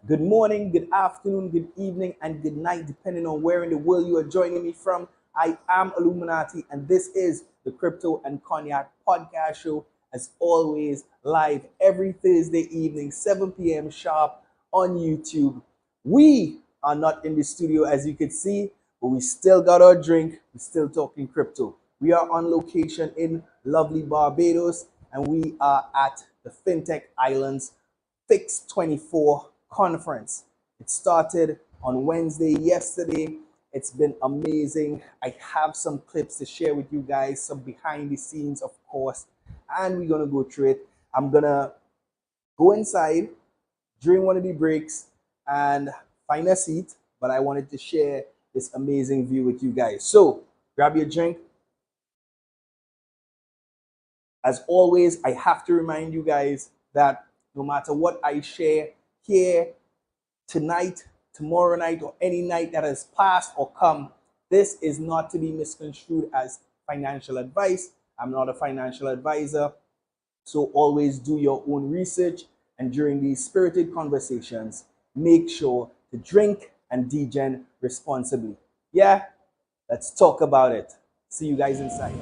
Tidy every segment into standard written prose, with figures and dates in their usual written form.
Good morning, good afternoon, good evening, and good night, depending on where in the world you are joining me from. I am 𝐂𝐻𝐍𝐕𝐄𝐑𝐒𝐓𝐈𝐎𝐍, and this is the Crypto and Cognac podcast show, as always, live every Thursday evening, 7 p.m. sharp on YouTube. We are not in the studio, as you can see, but we still got our drink. We're still talking crypto. We are on location in lovely Barbados, and we are at the Fintech Islands Ep27 conference. It started on Wednesday, yesterday. It's been amazing. I have some clips to share with you guys, some behind the scenes, of course, and we're gonna go through it. I'm gonna go inside during one of the breaks and find a seat, but I wanted to share this amazing view with you guys. So grab your drink. As always, I have to remind you guys that no matter what I share here tonight, tomorrow night, or any night that has passed or come, this is not to be misconstrued as financial advice. I'm not a financial advisor. So always do your own research. And during these spirited conversations, make sure to drink and degen responsibly. Yeah, let's talk about it. See you guys inside.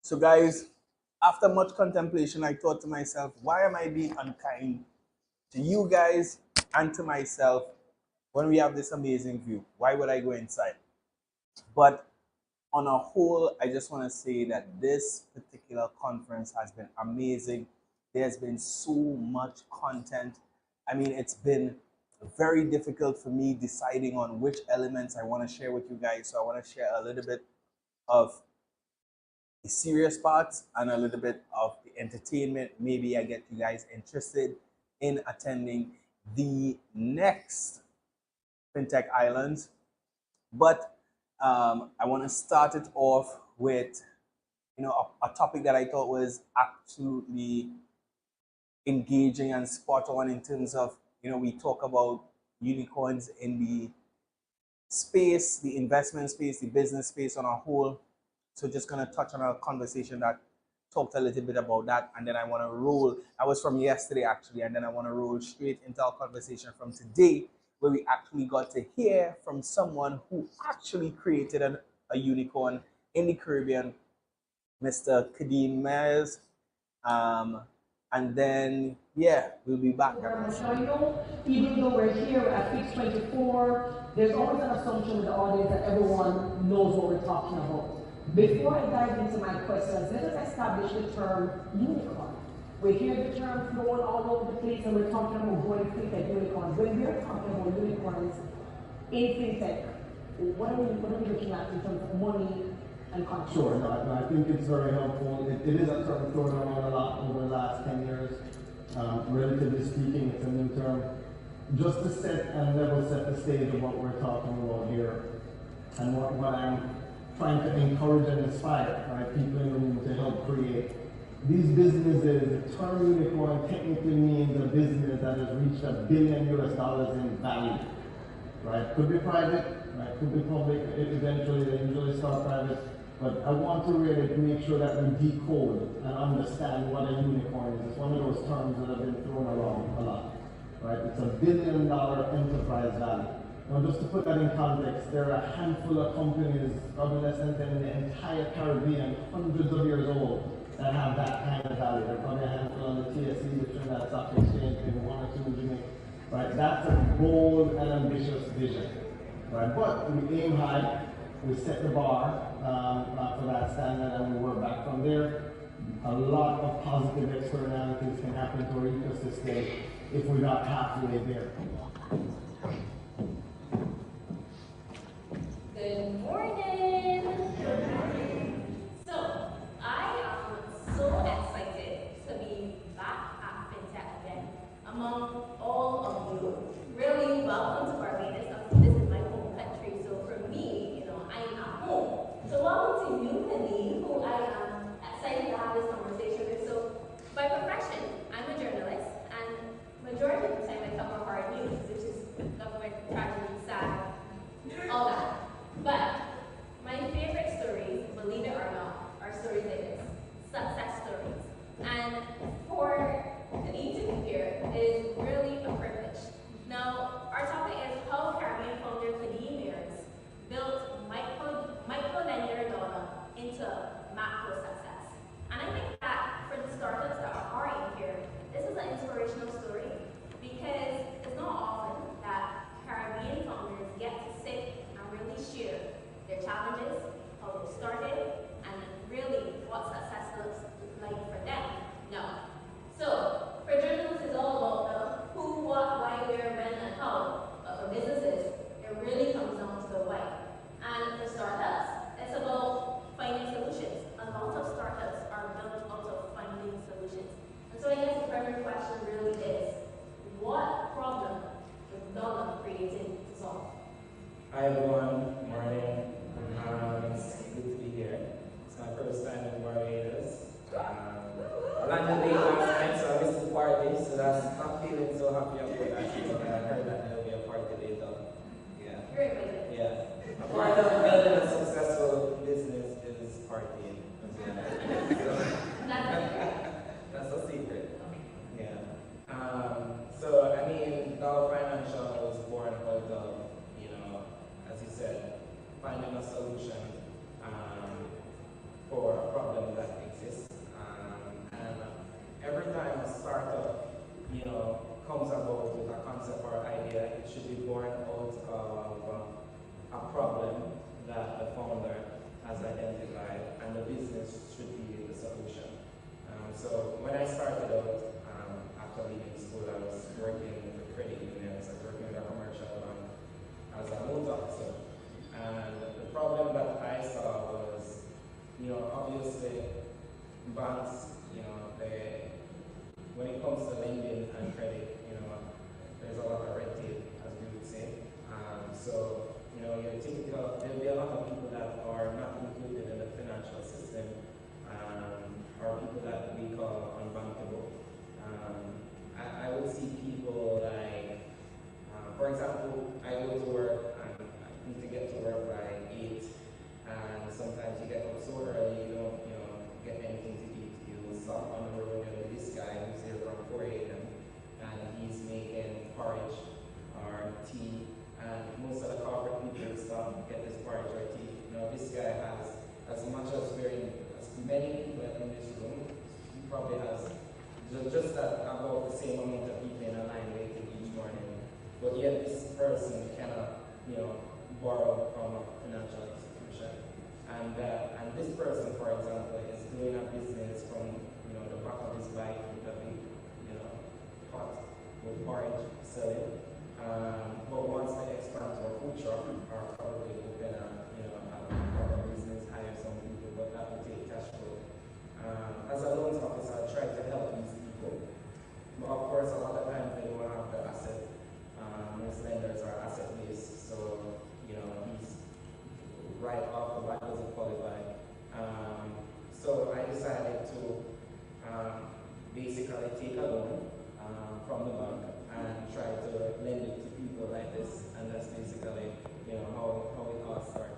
So, guys, after much contemplation, I thought to myself, why am I being unkind to you guys and to myself when we have this amazing view? Why would I go inside? But on a whole, I just want to say that this particular conference has been amazing. There's been so much content. I mean, it's been very difficult for me deciding on which elements I want to share with you guys. So I want to share a little bit of the serious parts and a little bit of the entertainment. Maybe I get you guys interested in attending the next Fintech Islands. But I want to start it off with a topic that I thought was absolutely engaging and spot on in terms of we talk about unicorns in the space, the investment space, the business space on a whole. So just gonna touch on a conversation that talked a little bit about that, and then I want to roll. I was from yesterday actually, and then I want to roll straight into our conversation from today, where we actually got to hear from someone who actually created a unicorn in the Caribbean, Mr. 𝐂𝐻𝐍𝐕𝐄𝐑𝐒𝐓𝐈𝐎𝐍. And then, yeah, we'll be back. So I know, even though we're here at Ep24, there's always an assumption with the audience that everyone knows what we're talking about. Before I dive into my questions, let us establish the term unicorn. We hear the term thrown all over the place, and we're talking about going fintech unicorns. When we're talking about unicorns in fintech, what are we looking at in terms of money and content? Sure, I think it's very helpful. It is a term thrown around a lot over the last 10 years. Relatively speaking, it's a new term. Just to set and level set the stage of what we're talking about here, and what I'm trying to encourage and inspire, right, people in the room to help create. These businesses, the term unicorn technically means a business that has reached $1 billion in value, right? Could be private, right? Could be public. Eventually, they usually start private. But I want to really make sure that we decode and understand what a unicorn is. It's one of those terms that have been thrown around a lot, right? It's $1 billion enterprise value. Now, just to put that in context, there are a handful of companies, probably less than 10 in the entire Caribbean, hundreds of years old, that have that kind of value. There are probably a handful on the TSE, the Trinidad Stock Exchange, maybe one or two in Jamaica. Right? That's a bold and ambitious vision. Right? But we aim high, we set the bar for that standard, and we work back from there. A lot of positive externalities can happen to our ecosystem if we're not halfway there. Good morning. Good morning. So, I am so excited to be back at Fintech again among all of you. Really, welcome to Barbados. This is my home country, so for me, I am at home. So, welcome to you, Khalid, who I am excited to have this conversation with. So, by profession, I'm a journalist, and majority of the time I cover hard news, which is government tragedy, sad, all that. But my favorite stories, believe it or not, are stories like this, success stories. And for me to be here is really a privilege. Now, our topic is how Caribbean founder 𝐂𝐻𝐍 built micro-lender dollar into macro success. And I think that for the startups that are in here, this is an inspirational story because it's not often that Caribbean founders get to sit really share their challenges, how they started, and really what success looks like for them. No. So, for journalists, it's all about the who, what, why, where, when, and how. But for businesses, it really comes down to the why. And for startups, it's about finding solutions. A lot of startups are built out of finding solutions. And so I guess the primary question really is, what problem is dollar created to solve? Hi everyone, good morning. It's good to be here. It's my first time in Barbados. I landed late last night, so I missed the party, so that's not feeling so happy about that. I heard that there'll be a party later. Yeah. Great. Yeah. A part of building a successful business is partying. That's a secret. Yeah. So I mean, our financial was born out of, as you said, finding a solution for a problem that exists. And every time a startup, comes about with a concept or idea, it should be born out of a problem that the founder has identified, and the business should be the solution. So when I started out, after leaving school, I was working with credit unions, I was working with a commercial bank as a loan officer. And the problem that I saw was, obviously banks, when it comes to lending and credit, there's a lot of red tape, as we would say. So, your typical, there'll be a lot of people that are not included in the financial system, or people that we call unbankable. I would see people like, for example, I go to work and I need to get to work by 8, and sometimes you get up so early you don't, get anything to eat. You stop on the road and this guy who's here from 4 a.m. and he's making porridge or tea, and most of the corporate people stop get this porridge or tea. This guy has, as much as many people in this room, he probably has just about the same amount of people in a line waiting each morning. But yet this person cannot, borrow from a financial institution. And this person, for example, is doing a business from, the back of his bike with a big, pot with porridge selling. But once they expand to a food shop, or probably open a business, hire some people, but that will take cash flow. As a loans officer, I try to help these people. But of course, a lot of times they don't have the asset. Most lenders are asset-based, so he's right off the bat doesn't qualify. So I decided to basically take a loan from the bank and try to lend it to people like this, and that's basically how it all started.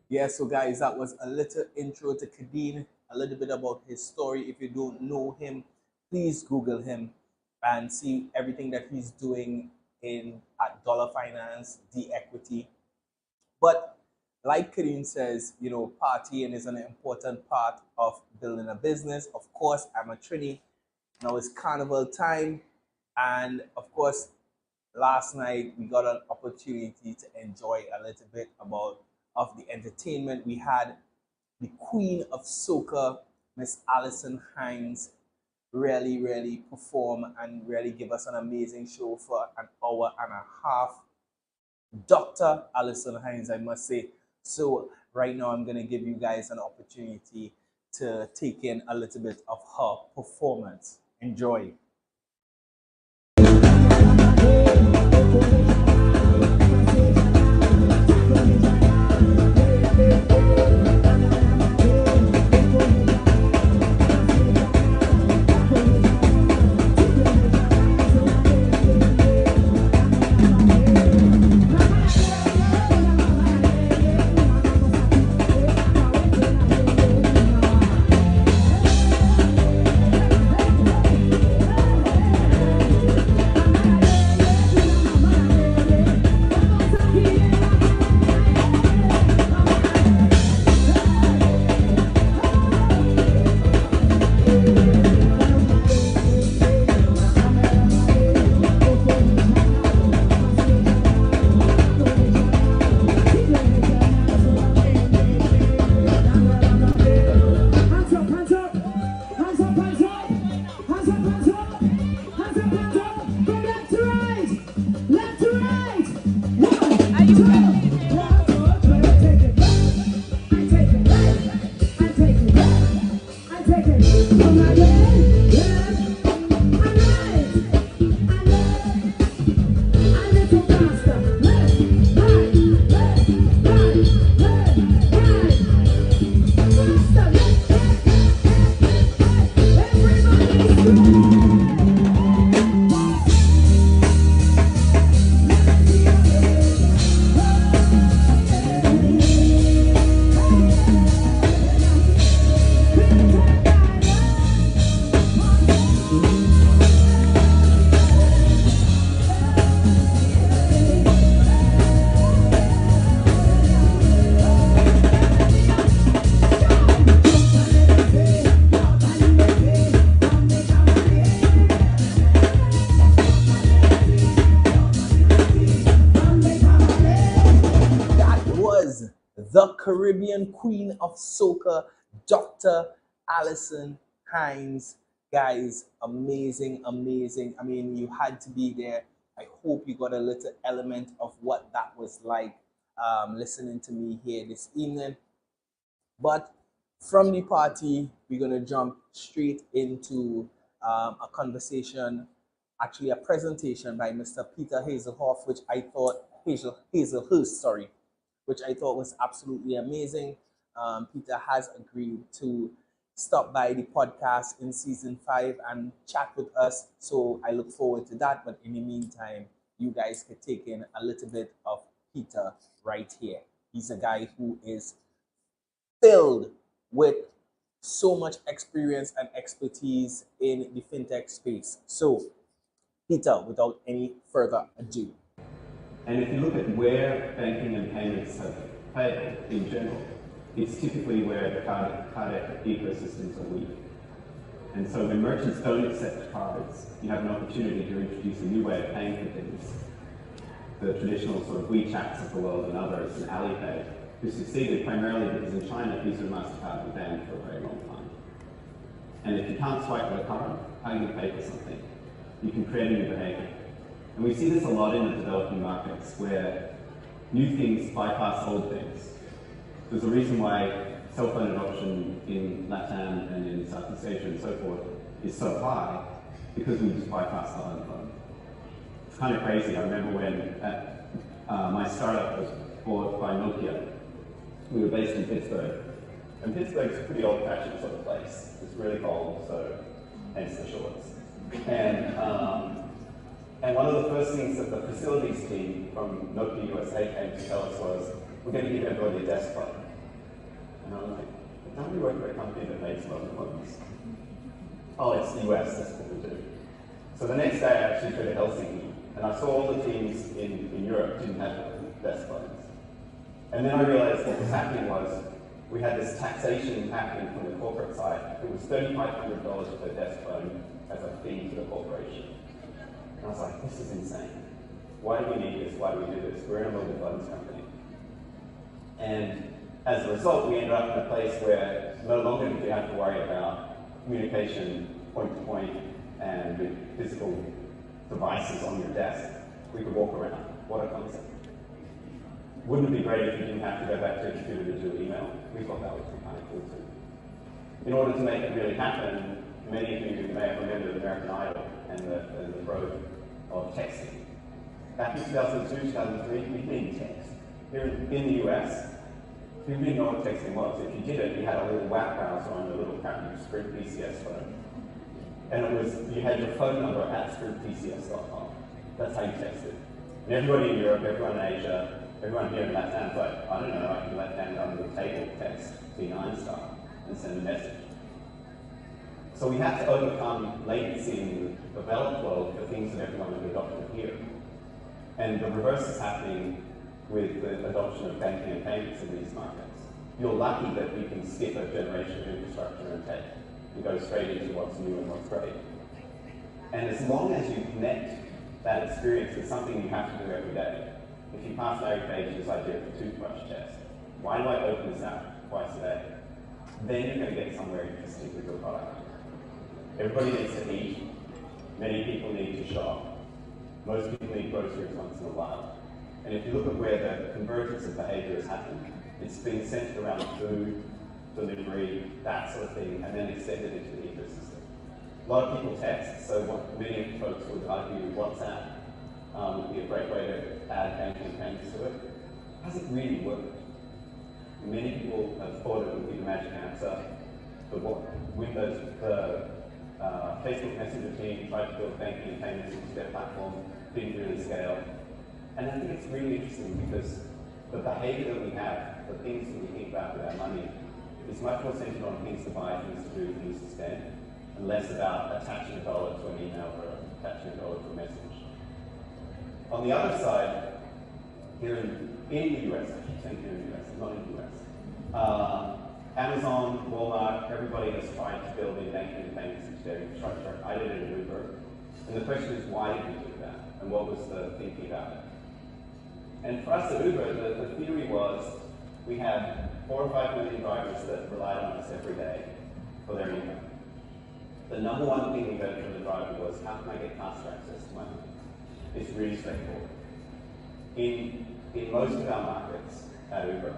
Yeah, so guys, that was a little intro to 𝐂𝐻𝐍, a little bit about his story. If you don't know him, please Google him and see everything that he's doing at Dollar Finance, the equity. But like Kareem says, you know, partying is an important part of building a business. Of course, I'm a Trini. Now it's carnival time. And of course, last night we got an opportunity to enjoy a little bit of the entertainment. We had the Queen of Soca, Miss Alison Hinds, really perform and really give us an amazing show for an hour and a half. Dr. Alison Hinds, I must say. So right now I'm going to give you guys an opportunity to take in a little bit of her performance. Enjoy. The Caribbean Queen of Soca, Dr. Alison Hinds. Guys, amazing. I mean, you had to be there. I hope you got a little element of what that was like listening to me here this evening. But from the party, we're going to jump straight into a conversation, actually a presentation by Mr. Peter Hazelhoff, which I thought, Hazelhurst, sorry, which I thought was absolutely amazing. Peter has agreed to stop by the podcast in season 5 and chat with us. So I look forward to that. But in the meantime, you guys could take in a little bit of Peter right here. He's a guy who is filled with so much experience and expertise in the fintech space. So, Peter, without any further ado. And if you look at where banking and payments have failed in general, it's typically where the card ecosystems are weak. And so when merchants don't accept cards, you have an opportunity to introduce a new way of paying for things. The traditional sort of WeChats of the world and others, and Alipay, who succeeded primarily because in China, Visa and MasterCard were banned for a very long time. And if you can't swipe with a card, how do you pay for something? You can create a new behavior. And we see this a lot in the developing markets where new things bypass old things. There's a reason why cell phone adoption in LATAM and in Southeast Asia and so forth is so high, because we just bypass the home phone. It's kind of crazy. I remember when my startup was bought by Nokia. We were based in Pittsburgh. And Pittsburgh's a pretty old-fashioned sort of place. It's really cold, so hence the shorts. And one of the first things that the facilities team from Nokia USA came to tell us was, we're going to give everybody a desktop. And I'm like, don't we work for a company that makes mobile phones? Oh, it's the US, that's what we do. So the next day I actually flew to Helsinki And I saw all the teams in Europe didn't have desk phones. And then I realized what was happening was we had this taxation happening from the corporate side. It was $3,500 per desk phone as a fee to the corporation. And I was like, this is insane. Why do we need this? Why do we do this? We're in a mobile phones company. And as a result, we ended up in a place where no longer did you have to worry about communication point to point and with physical devices on your desk. We could walk around. What a concept. Wouldn't it be great if you didn't have to go back to a computer to do email? We thought that would be kind of cool too. In order to make it really happen, many of you may have remembered American Idol and the road of texting. Back in 2002, 2003, we didn't text. Here in the US, people didn't know what texting was. If you did it, you had a little web browser on your little Sprint PCS phone. And it was, you had your phone number at sprintpcs.com. That's how you texted. And everybody in Europe, everyone in Asia, everyone here in LATAM's like, I don't know, I can LATAM under the table text T9 star and send a message. So we had to overcome latency in the developed world for things that everyone had adopted here. And the reverse is happening with the adoption of banking and payments in these markets. You're lucky that we can skip a generation of infrastructure and tech and go straight into what's new and what's great. And as long as you connect that experience with something you have to do every day, if you pass Larry Page's idea of the toothbrush test, why do I open this app twice a day? Then you're going to get somewhere interesting with your product. Everybody needs to eat. Many people need to shop. Most people need groceries once in a while. And if you look at where the convergence of behavior has happened, it's been centered around food, delivery, that sort of thing, and then extended into the ecosystem. A lot of people text, so what many folks would argue WhatsApp would be a great way to add banking payments to it. Hasn't really worked. Many people have thought it would be the magic answer, but what Windows, Facebook Messenger team tried to build banking and payments into their platform, didn't really scale. And I think it's really interesting because the behavior that we have, the things that we think about with our money, is much more centered on things to buy, things to do, things to spend, and less about attaching $1 to an email or attaching $1 to a message. On the other side, here in the US, I keep saying here in the US, not in the US, Amazon, Walmart, everybody has tried to build in banking and payments into their infrastructure. I did it at Uber. And the question is, why did we do that? And what was the thinking about it? And for us at Uber, the theory was we had 4 or 5 million drivers that relied on us every day for their income. The number one thing we heard from the driver was, how can I get faster access to money? It's really straightforward. In most of our markets at Uber,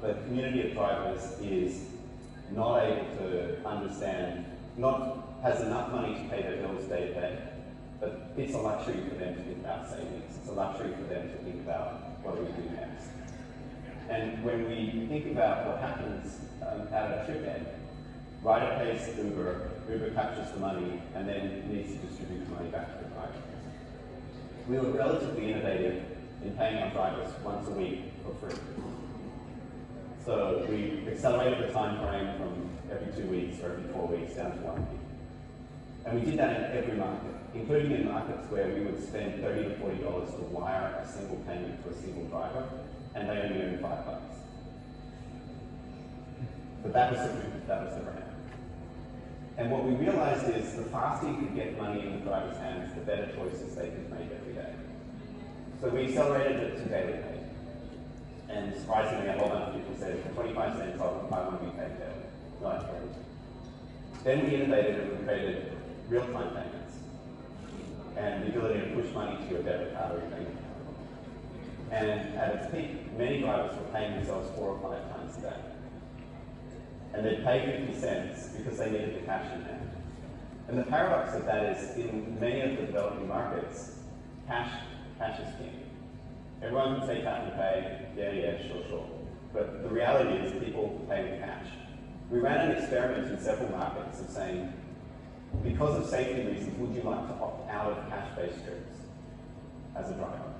the community of drivers is not able to understand, has enough money to pay their bills day to day, but it's a luxury for them to think about savings. It's a luxury for them to think about what do we do next. And when we think about what happens at a trip end, rider pays Uber, Uber captures the money, and then needs to distribute the money back to the driver. We were relatively innovative in paying our drivers once a week for free. So we accelerated the time frame from every 2 weeks or every 4 weeks down to 1 week. And we did that in every market, including in markets where we would spend $30 to $40 to wire a single payment to a single driver, and they only earn $5. But that was the brand. And what we realized is the faster you could get money in the driver's hands, the better choices they could make every day. So we accelerated it to daily pay. And surprisingly, a whole bunch of people said, for 25 cents, I want to be paid daily. Not daily. Then we innovated and we created real-time payments and the ability to push money to your debit card or your bank account. And at its peak, many drivers were paying themselves 4 or 5 times a day. And they'd pay 50 cents because they needed the cash in hand. And the paradox of that is, in many of the developing markets, cash is king. Everyone can say tap and pay, yeah, sure. But the reality is people pay with cash. We ran an experiment in several markets of saying, because of safety reasons, would you like to opt out of cash-based trips as a driver?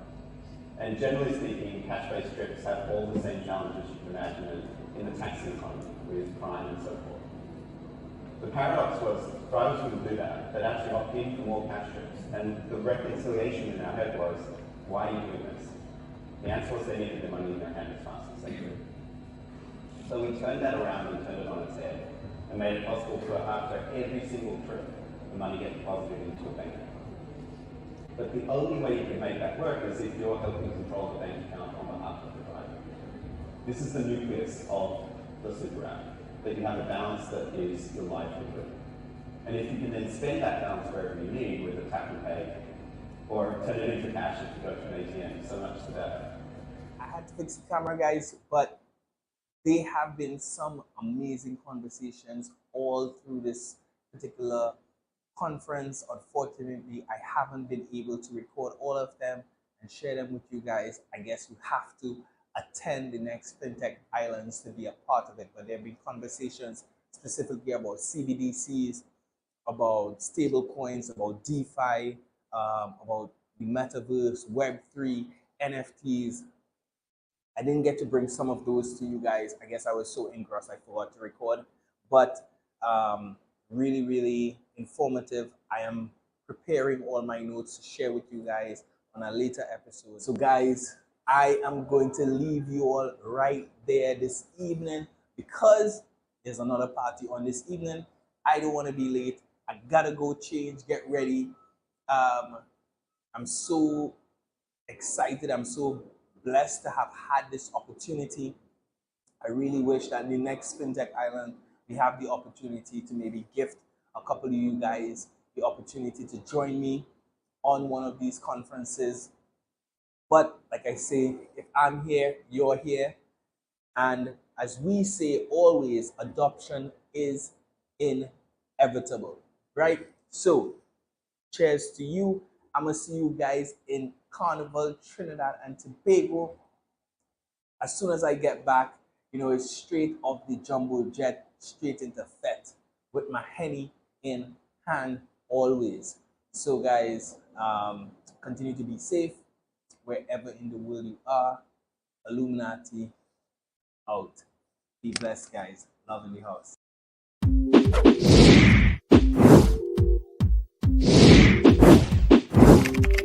And generally speaking, cash-based trips have all the same challenges you can imagine in the taxi economy with crime and so forth. The paradox was drivers wouldn't do that. They'd actually opt in for more cash trips. And the reconciliation in our head was, why are you doing this? The answer was they needed the money in their hand as fast as they could. So we turned that around and turned it on its head and made it possible for after every single trip, the money get deposited into a bank account. But the only way you can make that work is if you're helping control the bank account on behalf of the driver. This is the nucleus of the super app, that you have a balance that is your livelihood. And if you can then spend that balance wherever you need with a tap and pay, or turn it into cash if you go to an ATM, so much the better. I had to fix the camera, guys, but there have been some amazing conversations all through this particular conference. Unfortunately, I haven't been able to record all of them and share them with you guys. I guess you have to attend the next Fintech Islands to be a part of it, but there have been conversations specifically about CBDCs, about stable coins, about DeFi, about the metaverse, Web3, NFTs. I didn't get to bring some of those to you guys. I guess I was so engrossed I forgot to record. But really, really informative. I am preparing all my notes to share with you guys on a later episode. So guys, I am going to leave you all right there this evening because there's another party on this evening. I don't want to be late. I gotta go change, get ready. I'm so excited. I'm so blessed to have had this opportunity. I really wish that the next Fintech Island, we have the opportunity to maybe gift a couple of you guys the opportunity to join me on one of these conferences. But like I say, if I'm here, you're here. And as we say always, adoption is inevitable, right? So cheers to you. I'm going to see you guys in Carnival, Trinidad and Tobago. As soon as I get back, you know, it's straight off the jumbo jet, straight into FET with my Henny in hand always. So guys, continue to be safe wherever in the world you are. Illuminati out. Be blessed, guys. Love in the house.